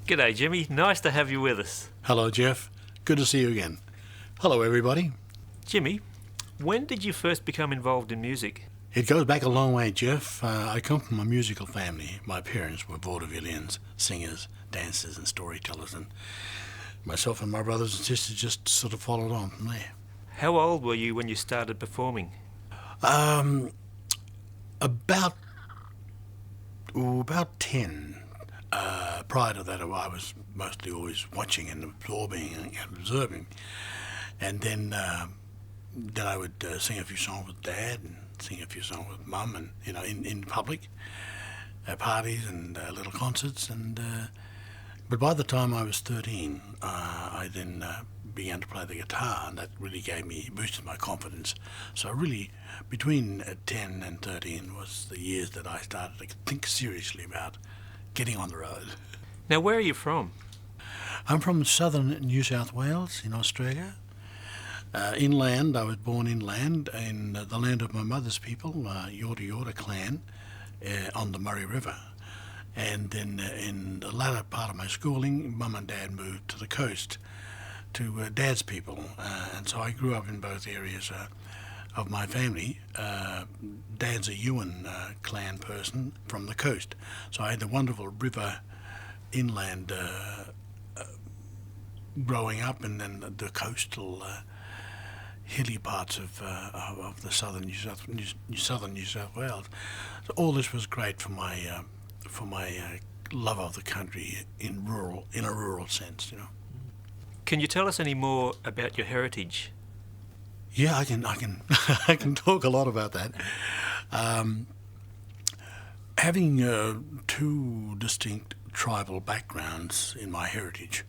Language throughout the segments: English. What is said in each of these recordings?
G'day, Jimmy. Nice to have you with us. Hello, Jeff. Good to see you again. Hello, everybody. Jimmy, when did you first become involved in music? It goes back a long way, Jeff. I come from a musical family. My parents were vaudevillians, singers, dancers, and storytellers, and myself and my brothers and sisters just sort of followed on from there. How old were you when you started performing? About 10. Prior to that, I was mostly always watching and absorbing and observing. And then I would sing a few songs with Dad and sing a few songs with Mum, and in public, at parties and little concerts. But by the time I was 13, I then began to play the guitar, and that really boosted my confidence. So really, between 10 and 13 was the years that I started to think seriously about getting on the road. Now, where are you from? I'm from southern New South Wales in Australia. Inland, I was born inland in the land of my mother's people, Yorta clan, on the Murray River. And then in the latter part of my schooling, Mum and Dad moved to the coast to Dad's people. And so I grew up in both areas of my family. Dad's a Yuan clan person from the coast. So I had the wonderful river inland growing up, and then the coastal hilly parts of the southern New South Wales. So all this was great for my love of the country in a rural sense, Can you tell us any more about your heritage? Yeah, I can I can talk a lot about that. Having two distinct tribal backgrounds in my heritage,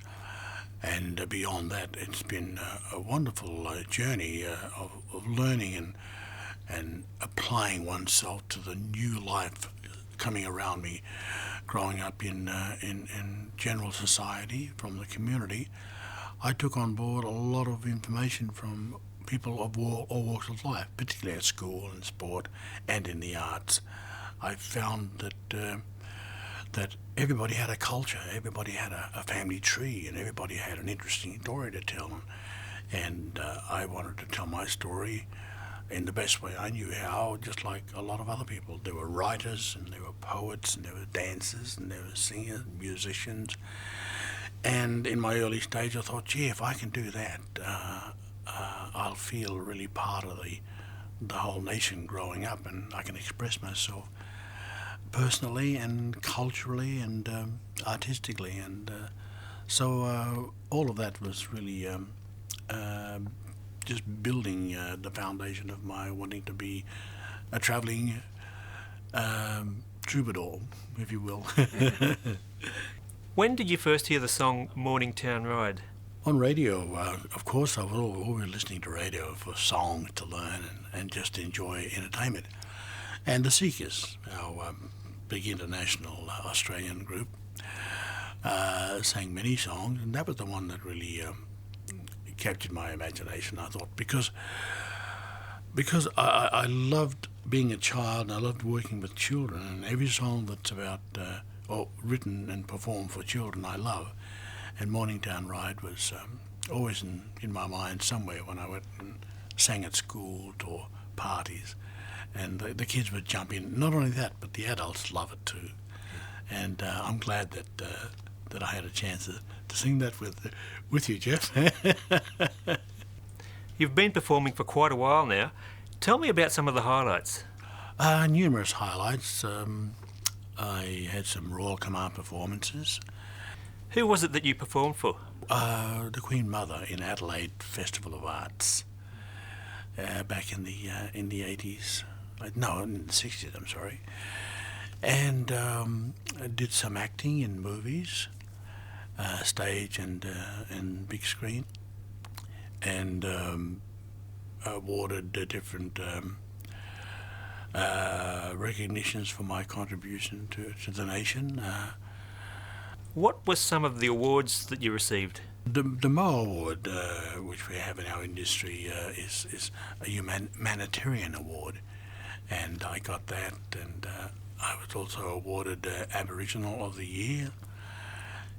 and beyond that, it's been a wonderful journey of learning and applying oneself to the new life coming around me, growing up in general society, from the community. I took on board a lot of information from people of all walks of life, particularly at school and sport and in the arts. I found that everybody had a culture, everybody had a family tree, and everybody had an interesting story to tell. And I wanted to tell my story in the best way I knew how, just like a lot of other people. There were writers, and there were poets, and there were dancers, and there were singers, musicians. And in my early stage, I thought, gee, if I can do that, I'll feel really part of the whole nation growing up, and I can express myself personally and culturally and artistically. And so all of that was really just building the foundation of my wanting to be a travelling troubadour, if you will. When did you first hear the song Morning Town Ride? On radio, of course. I was always listening to radio for songs to learn and just to enjoy entertainment. And the Seekers, our big international Australian group, sang many songs, and that was the one that really captured my imagination, I thought, because I loved being a child, and I loved working with children, and every song that's about or written and performed for children I love. And Morning Town Ride was always in my mind somewhere when I went and sang at school or parties. And the kids would jump in. Not only that, but the adults love it too. And I'm glad that I had a chance to sing that with you, Jeff. You've been performing for quite a while now. Tell me about some of the highlights. Numerous highlights. I had some Royal Command performances. Who was it that you performed for? The Queen Mother in Adelaide Festival of Arts back in the 80s. No, in the 60s, I'm sorry. And I did some acting in movies, stage and big screen, and awarded different recognitions for my contribution to the nation. What were some of the awards that you received? The Mo Award, which we have in our industry, is a humanitarian award, and I got that, and I was also awarded Aboriginal of the Year,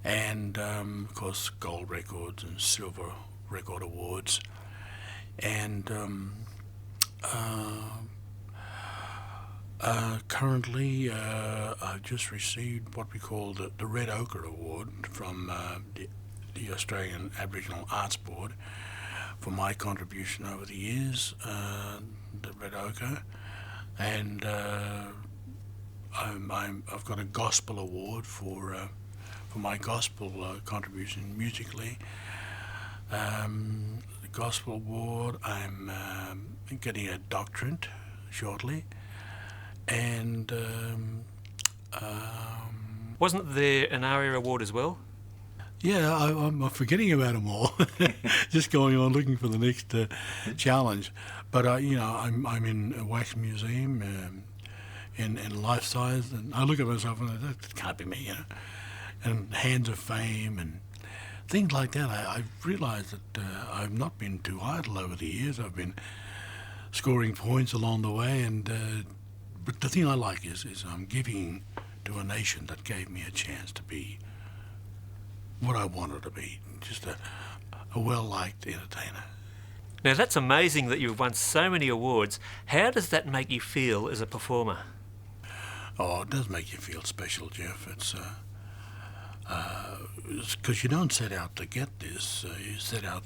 and of course gold records and silver record awards. And currently, I've just received what we call the Red Ochre Award from the Australian Aboriginal Arts Board for my contribution over the years, the Red Ochre, and I've got a Gospel Award for my gospel contribution musically. The Gospel Award. I'm getting a doctorate shortly, and Wasn't there an ARIA award as well? yeah, I'm forgetting about them all. Just going on looking for the next challenge. But I'm in a wax museum in life size, and I look at myself and that can't be me, And Hands of Fame and things like that. I've realised that I've not been too idle over the years. I've been scoring points along the way, and but the thing I like is I'm giving to a nation that gave me a chance to be what I wanted to be, just a well-liked entertainer. Now that's amazing that you've won so many awards. How does that make you feel as a performer? Oh, it does make you feel special, Jeff. It's because you don't set out to get this. You set out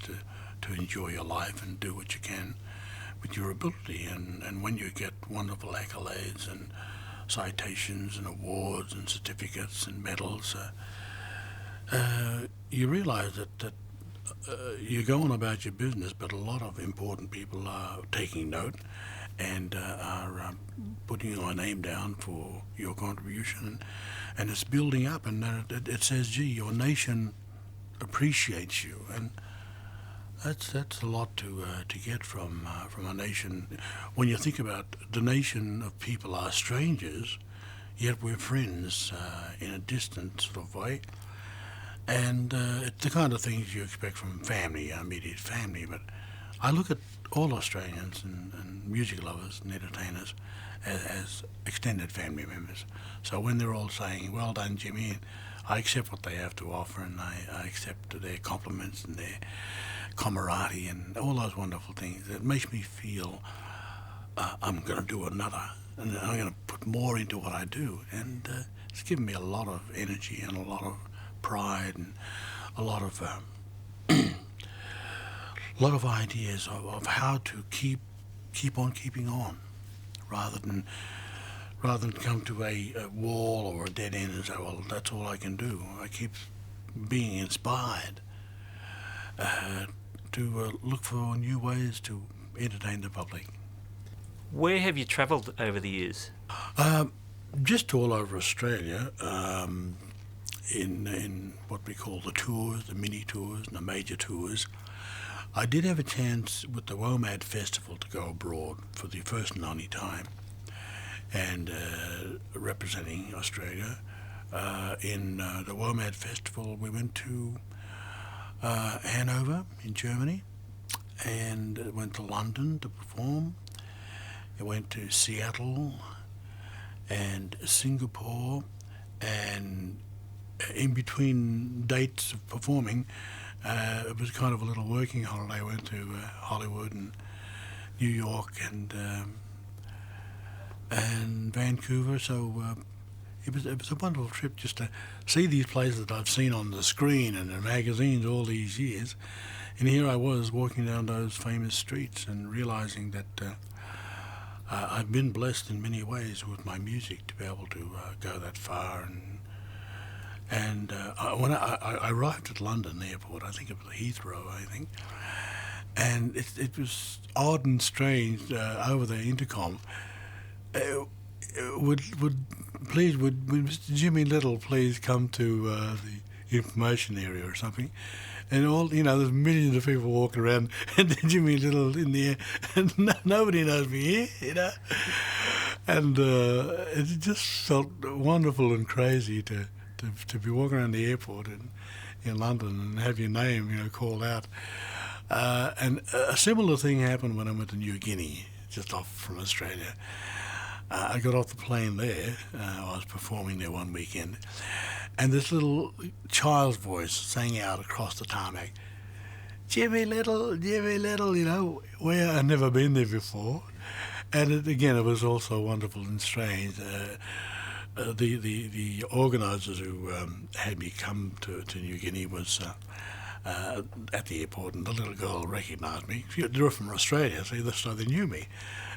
to enjoy your life and do what you can with your ability. And when you get wonderful accolades and citations and awards and certificates and medals, you realise that you're going about your business, but a lot of important people are taking note and are putting your name down for your contribution, and it's building up, and it says, gee, your nation appreciates you, and that's a lot to get from a nation. When you think about the nation of people are strangers, yet we're friends in a distant sort of way. And it's the kind of things you expect from family, immediate family. But I look at all Australians and music lovers and entertainers as extended family members. So when they're all saying, well done, Jimmy, I accept what they have to offer, and I accept their compliments and their camaraderie and all those wonderful things. It makes me feel I'm going to do another, and I'm going to put more into what I do. And it's given me a lot of energy and a lot of pride and a lot of ideas of how to keep on keeping on, rather than come to a wall or a dead end and say, well, that's all I can do. I keep being inspired to look for new ways to entertain the public. Where have you travelled over the years? Just all over Australia. In what we call the tours, the mini tours and the major tours. I did have a chance with the WOMAD Festival to go abroad for the first and only time, and representing Australia. In the WOMAD Festival, we went to Hanover in Germany, and went to London to perform. I went to Seattle and Singapore, and in between dates of performing, it was kind of a little working holiday. I went to Hollywood and New York and Vancouver. So it was a wonderful trip just to see these places that I've seen on the screen and in magazines all these years. And here I was walking down those famous streets and realizing that I've been blessed in many ways with my music to be able to go that far. And when I arrived at London airport, I think it was Heathrow, and it was odd and strange over the intercom. Would Mr. Jimmy Little please come to the information area or something? And there's millions of people walking around, and then Jimmy Little in the air, and nobody knows me here, And it just felt wonderful and crazy to be walking around the airport in London and have your name, called out. And a similar thing happened when I went to New Guinea, just off from Australia. I got off the plane there. I was performing there one weekend, and this little child's voice sang out across the tarmac, Jimmy Little, you know, where I'd never been there before. And it was also wonderful and strange. The organisers who had me come to New Guinea was at the airport, and the little girl recognised me. They were from Australia, so they knew me.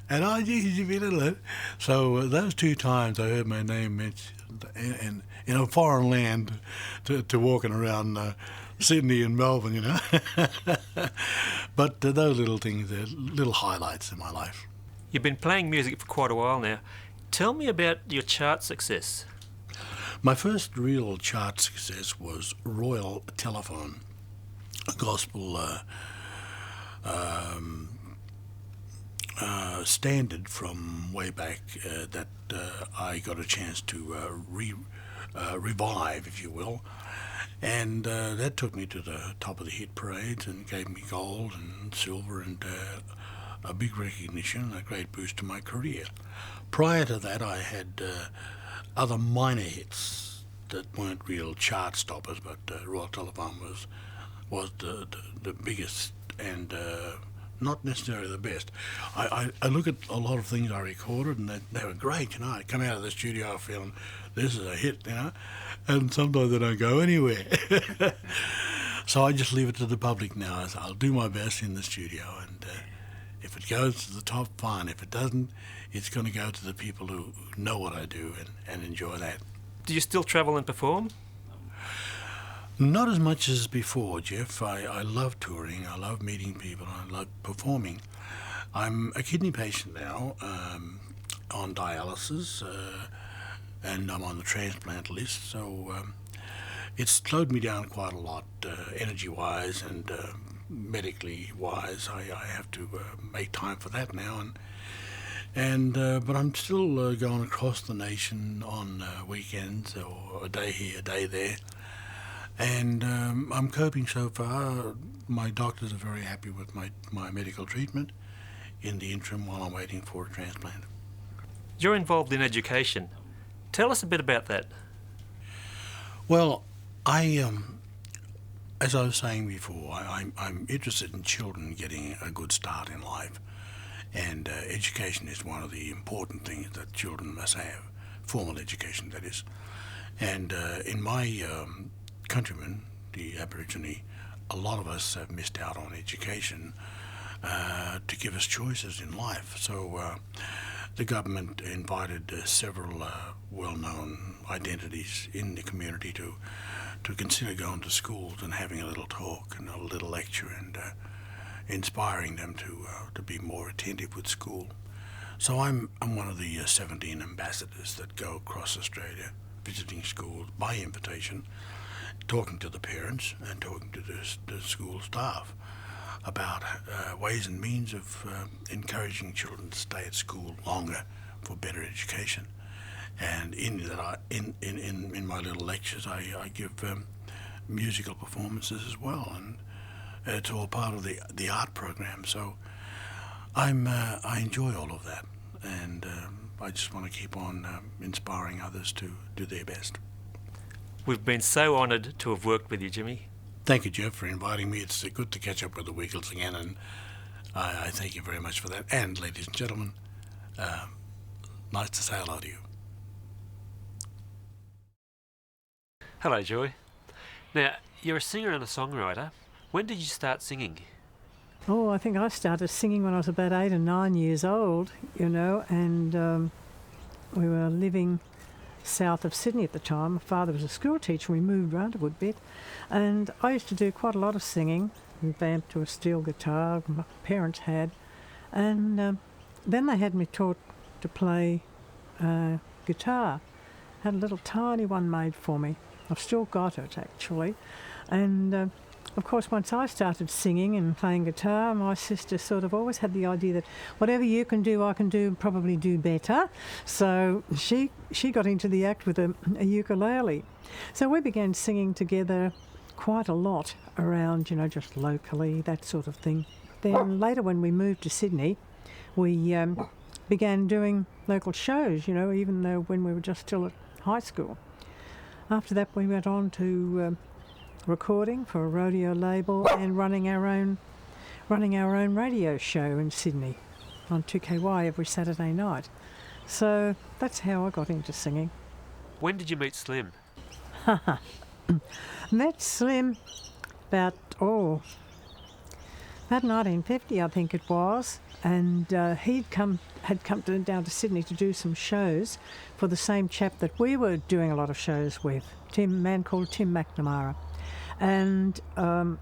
And Jimmy Little. So those 2 times I heard my name mentioned in a foreign land to walking around Sydney and Melbourne, you know. But those little things, they're little highlights in my life. You've been playing music for quite a while now. Tell me about your chart success. My first real chart success was Royal Telephone, a gospel standard from way back that I got a chance to revive, if you will. And that took me to the top of the hit parades and gave me gold and silver and a big recognition, a great boost to my career. Prior to that, I had other minor hits that weren't real chart stoppers, but Royal Telephone was the biggest and not necessarily the best. I look at a lot of things I recorded, and they were great, you know. I come out of the studio feeling this is a hit, you know, and sometimes they don't go anywhere. So I just leave it to the public now. I'll do my best in the studio, and if it goes to the top, fine. If it doesn't, it's going to go to the people who know what I do and enjoy that. Do you still travel and perform? Not as much as before, Jeff. I love touring, I love meeting people, I love performing. I'm a kidney patient now, on dialysis, and I'm on the transplant list, so it's slowed me down quite a lot, energy-wise and medically-wise. I have to make time for that now, but I'm still going across the nation on weekends, or a day here, a day there. And I'm coping so far. My doctors are very happy with my medical treatment in the interim while I'm waiting for a transplant. You're involved in education. Tell us a bit about that. Well, as I was saying before, I'm interested in children getting a good start in life. And education is one of the important things that children must have, formal education, that is. And in my countrymen, the Aborigine, a lot of us have missed out on education to give us choices in life. So the government invited several well-known identities in the community to consider going to schools and having a little talk and a little lecture and inspiring them to be more attentive with school. So I'm one of the 17 ambassadors that go across Australia visiting schools by invitation, talking to the parents and talking to the school staff about ways and means of encouraging children to stay at school longer for better education. And in my little lectures, I give musical performances as well, and it's all part of the art program. So I enjoy all of that, and I just want to keep on inspiring others to do their best. We've been so honoured to have worked with you, Jimmy. Thank you, Jeff, for inviting me. It's good to catch up with the Wiggles again, and I thank you very much for that. And, ladies and gentlemen, nice to say hello to you. Hello, Joy. Now, you're a singer and a songwriter. When did you start singing? Oh, I think I started singing when I was about 8 or 9 years old, you know, and we were living south of Sydney at the time. My father was a school teacher. We moved around a good bit, and I used to do quite a lot of singing, vamped to a steel guitar my parents had, and then they had me taught to play guitar. Had a little tiny one made for me. I've still got it actually, and of course, once I started singing and playing guitar, my sister sort of always had the idea that whatever you can do, I can do, probably do better. So she got into the act with a ukulele. So we began singing together quite a lot around, you know, just locally, that sort of thing. Then later when we moved to Sydney, we began doing local shows, you know, even though when we were just still at high school. After that, we went on to recording for a rodeo label and running our own radio show in Sydney on 2KY every Saturday night. So that's how I got into singing. When did you meet Slim? Met Slim about 1950, I think it was, and had come down to Sydney to do some shows for the same chap that we were doing a lot of shows with, a man called Tim McNamara. And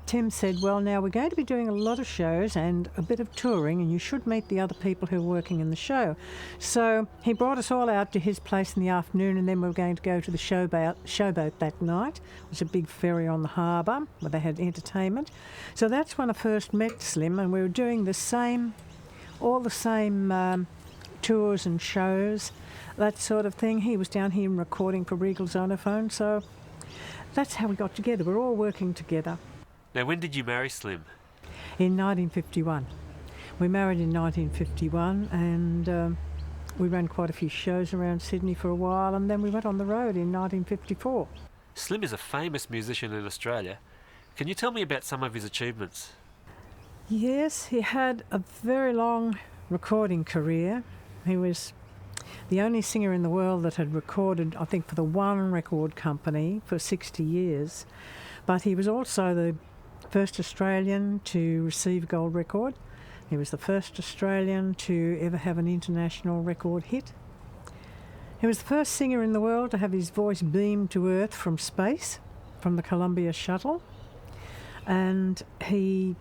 Tim said, well, now we're going to be doing a lot of shows and a bit of touring, and you should meet the other people who are working in the show. So he brought us all out to his place in the afternoon, and then we were going to go to the showboat that night. It was a big ferry on the harbour where they had entertainment. So that's when I first met Slim, and we were doing all the same tours and shows, that sort of thing. He was down here recording for Regal Zonophone, so that's how we got together. We're all working together. Now, when did you marry Slim? In 1951. We married in 1951, and we ran quite a few shows around Sydney for a while, and then we went on the road in 1954. Slim is a famous musician in Australia. Can you tell me about some of his achievements? Yes, he had a very long recording career. He was the only singer in the world that had recorded, I think, for the one record company for 60 years. But he was also the first Australian to receive a gold record. He was the first Australian to ever have an international record hit. He was the first singer in the world to have his voice beamed to Earth from space, from the Columbia shuttle. And he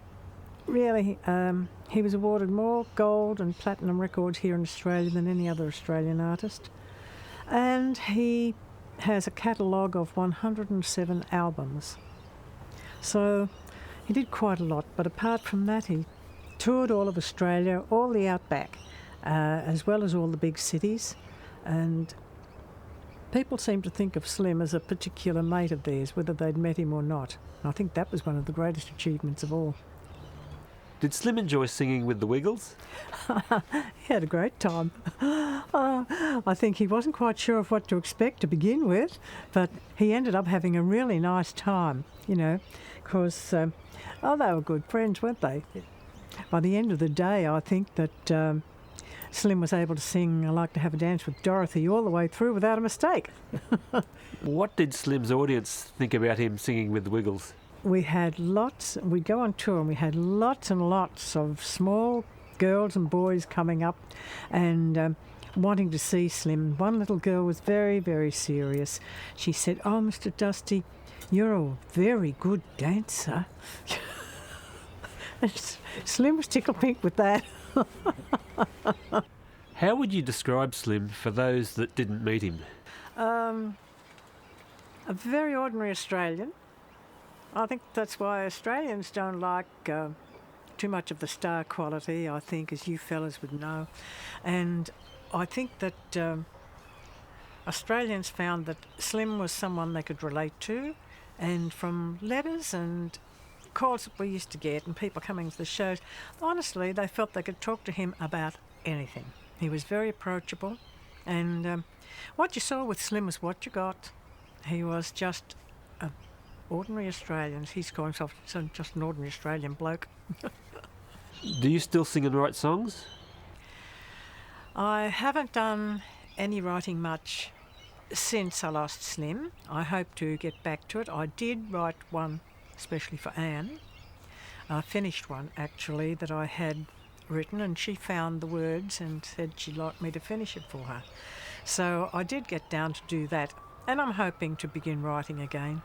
was awarded more gold and platinum records here in Australia than any other Australian artist. And he has a catalogue of 107 albums. So he did quite a lot, but apart from that, he toured all of Australia, all the outback, as well as all the big cities. And people seem to think of Slim as a particular mate of theirs, whether they'd met him or not. I think that was one of the greatest achievements of all. Did Slim enjoy singing with the Wiggles? He had a great time. I think he wasn't quite sure of what to expect to begin with, but he ended up having a really nice time, because they were good friends, weren't they? By the end of the day, I think that Slim was able to sing I Like to Have a Dance with Dorothy all the way through without a mistake. What did Slim's audience think about him singing with the Wiggles? We'd go on tour and we had lots and lots of small girls and boys coming up and wanting to see Slim. One little girl was very, very serious. She said, "Oh, Mr. Dusty, you're a very good dancer." Slim was tickle pink with that. How would you describe Slim for those that didn't meet him? A very ordinary Australian. I think that's why Australians don't like too much of the star quality, I think, as you fellas would know. And I think that Australians found that Slim was someone they could relate to, and from letters and calls that we used to get and people coming to the shows, honestly, they felt they could talk to him about anything. He was very approachable, and what you saw with Slim was what you got. He was just an ordinary Australian. He's called himself just an ordinary Australian bloke. Do you still sing and write songs? I haven't done any writing much since I lost Slim. I hope to get back to it. I did write one, especially for Anne. I finished one, actually, that I had written, and she found the words and said she'd like me to finish it for her. So I did get down to do that, and I'm hoping to begin writing again.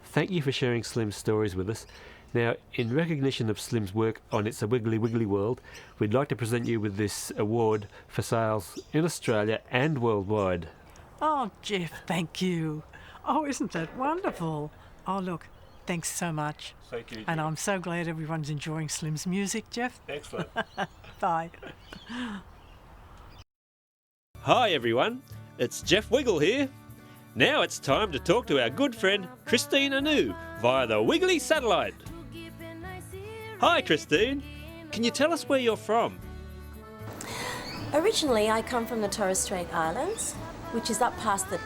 Thank you for sharing Slim's stories with us. Now, in recognition of Slim's work on It's a Wiggly Wiggly World, we'd like to present you with this award for sales in Australia and worldwide. Oh, Jeff, thank you. Oh, isn't that wonderful? Oh, look, thanks so much. Thank you. And I'm so glad everyone's enjoying Slim's music, Jeff. Excellent. Bye. Hi everyone, it's Jeff Wiggle here. Now it's time to talk to our good friend Christine Anu via the Wiggly satellite. Hi Christine, can you tell us where you're from? Originally, I come from the Torres Strait Islands, which is up past the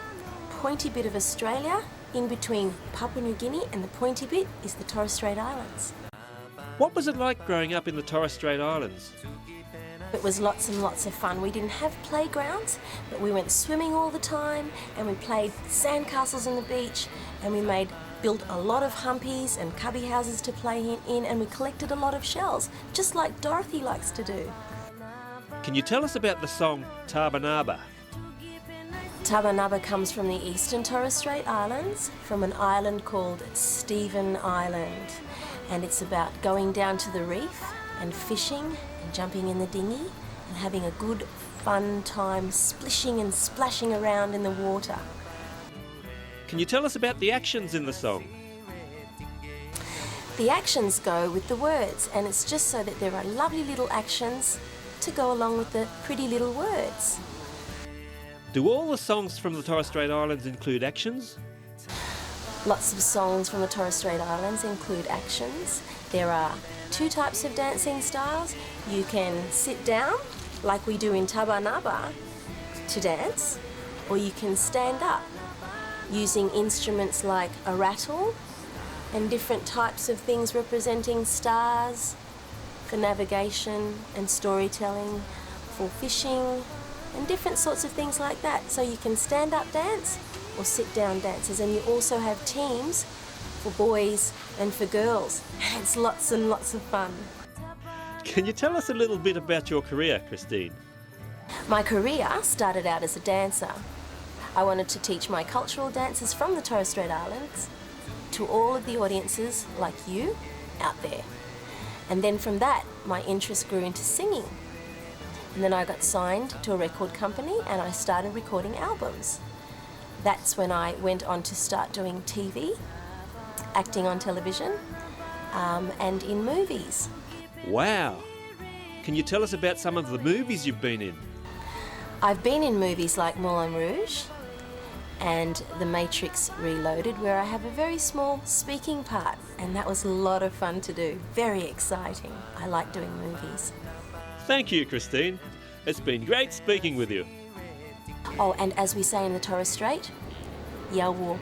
pointy bit of Australia. In between Papua New Guinea and the pointy bit is the Torres Strait Islands. What was it like growing up in the Torres Strait Islands? It was lots and lots of fun. We didn't have playgrounds, but we went swimming all the time, and we played sandcastles on the beach, and we built a lot of humpies and cubby houses to play in, and we collected a lot of shells, just like Dorothy likes to do. Can you tell us about the song Tabanaba? Tabanaba comes from the eastern Torres Strait Islands, from an island called Stephen Island, and it's about going down to the reef and fishing and jumping in the dinghy and having a good fun time splishing and splashing around in the water. Can you tell us about the actions in the song? The actions go with the words, and it's just so that there are lovely little actions to go along with the pretty little words. Do all the songs from the Torres Strait Islands include actions? Lots of songs from the Torres Strait Islands include actions. There are two types of dancing styles. You can sit down, like we do in Tabanaba, to dance, or you can stand up, using instruments like a rattle and different types of things representing stars for navigation and storytelling, for fishing, and different sorts of things like that. So you can stand up dance or sit down dances, and you also have teams for boys and for girls. It's lots and lots of fun. Can you tell us a little bit about your career, Christine? My career started out as a dancer. I wanted to teach my cultural dances from the Torres Strait Islands to all of the audiences like you out there. And then from that, my interest grew into singing. And then I got signed to a record company and I started recording albums. That's when I went on to start doing TV, acting on television, and in movies. Wow! Can you tell us about some of the movies you've been in? I've been in movies like Moulin Rouge and The Matrix Reloaded, where I have a very small speaking part, and that was a lot of fun to do. Very exciting. I like doing movies. Thank you, Christine. It's been great speaking with you. Oh, and as we say in the Torres Strait, Yawo.